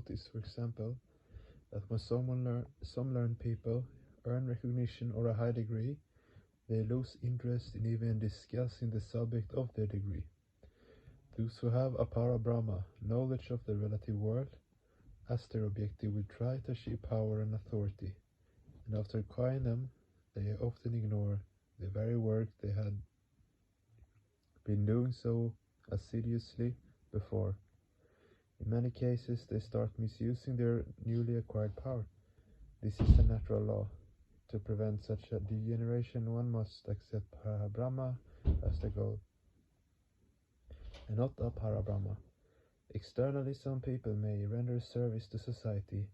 noticed, for example, that when some learned people earn recognition or a high degree, they lose interest in even discussing the subject of their degree. Those who have apara Brahma, knowledge of the relative world, as their objective will try to achieve power and authority, and after acquiring them, they often ignore the very work they had been doing so assiduously before. In many cases, they start misusing their newly acquired power. This is a natural law. To prevent such a degeneration, one must accept Parabrahma as the goal, and not Aparabrahma. Externally, some people may render service to society,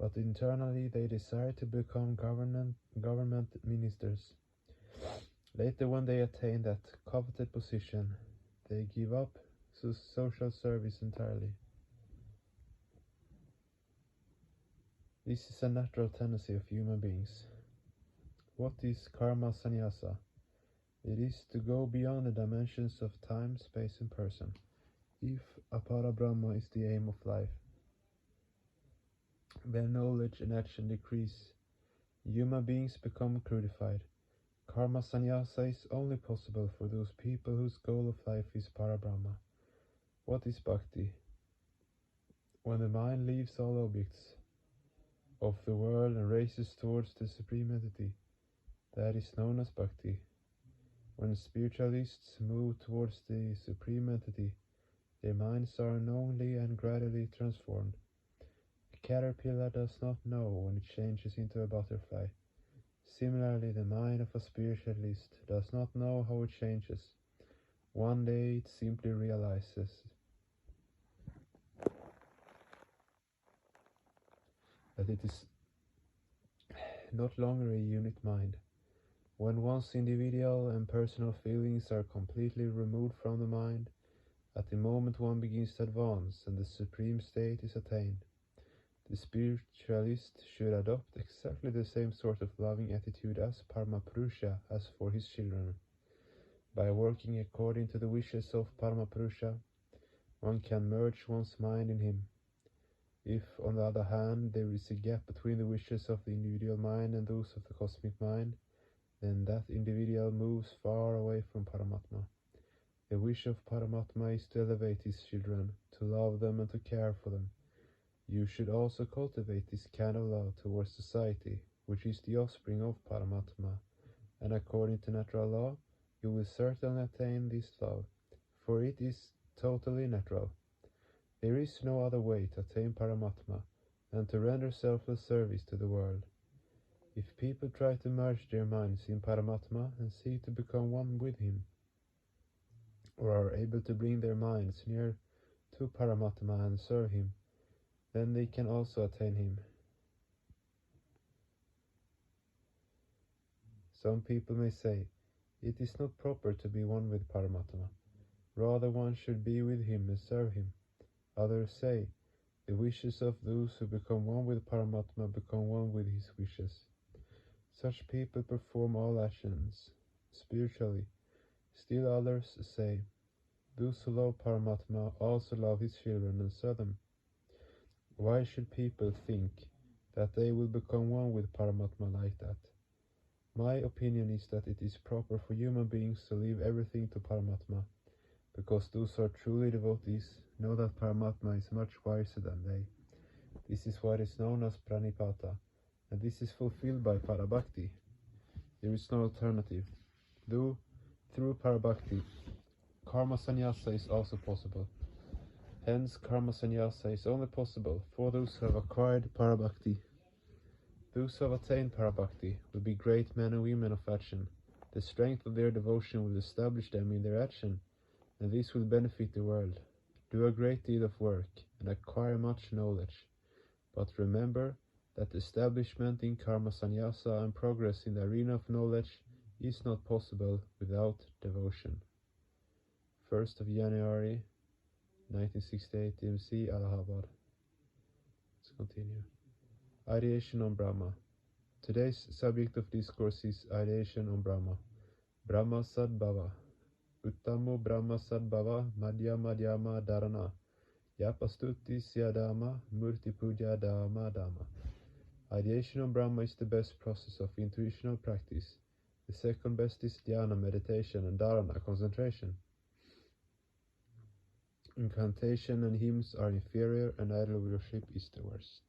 but internally they desire to become government ministers. Later, when they attain that coveted position, they give up social service entirely. This is a natural tendency of human beings. What is karma sannyasa? It is to go beyond the dimensions of time, space, and person, if apara Brahma is the aim of life. When knowledge and action decrease, human beings become crudified. Karma sannyasa is only possible for those people whose goal of life is Parabrahma. What is bhakti? When the mind leaves all objects of the world and races towards the Supreme Entity, that is known as bhakti. When spiritualists move towards the Supreme Entity, their minds are unknowingly and gradually transformed. A caterpillar does not know when it changes into a butterfly. Similarly, the mind of a spiritualist does not know how it changes. One day it simply realizes that it is not longer a unit mind. When one's individual and personal feelings are completely removed from the mind, at the moment one begins to advance and the supreme state is attained. The spiritualist should adopt exactly the same sort of loving attitude as Paramapurusha has for his children. By working according to the wishes of Paramapurusha, one can merge one's mind in him. If, on the other hand, there is a gap between the wishes of the individual mind and those of the cosmic mind, then that individual moves far away from Paramatma. The wish of Paramatma is to elevate his children, to love them and to care for them. You should also cultivate this kind of love towards society, which is the offspring of Paramatma, and according to natural law, you will certainly attain this love, for it is totally natural. There is no other way to attain Paramatma than to render selfless service to the world. If people try to merge their minds in Paramatma and seek to become one with him, or are able to bring their minds near to Paramatma and serve him, then they can also attain him. Some people may say, it is not proper to be one with Paramatma. Rather, one should be with him and serve him. Others say, the wishes of those who become one with Paramatma become one with his wishes. Such people perform all actions spiritually. Still others say, those who love Paramatma also love his children and serve them. Why should people think that they will become one with Paramatma like that? My opinion is that it is proper for human beings to leave everything to Paramatma, because those who are truly devotees know that Paramatma is much wiser than they. This is what is known as pranipata, and this is fulfilled by parabhakti. There is no alternative. Though through parabhakti, karma sannyasa is also possible. Hence, karma sannyasa is only possible for those who have acquired parabhakti. Those who have attained parabhakti will be great men and women of action. The strength of their devotion will establish them in their action, and this will benefit the world. Do a great deal of work and acquire much knowledge. But remember that establishment in karma sannyasa and progress in the arena of knowledge is not possible without devotion. 1st of January 1968, DMC, Allahabad. Let's continue. Ideation on Brahma. Today's subject of discourse is ideation on Brahma. Brahma Sadbhava. Uttamo Brahma Sadbhava Madhya Madhyama Dharana. Yapastuti Syadama Murti Puja Dama Dama. Ideation on Brahma is the best process of intuitional practice. The second best is dhyana meditation and dharana concentration. Incantation and hymns are inferior and idol worship is the worst.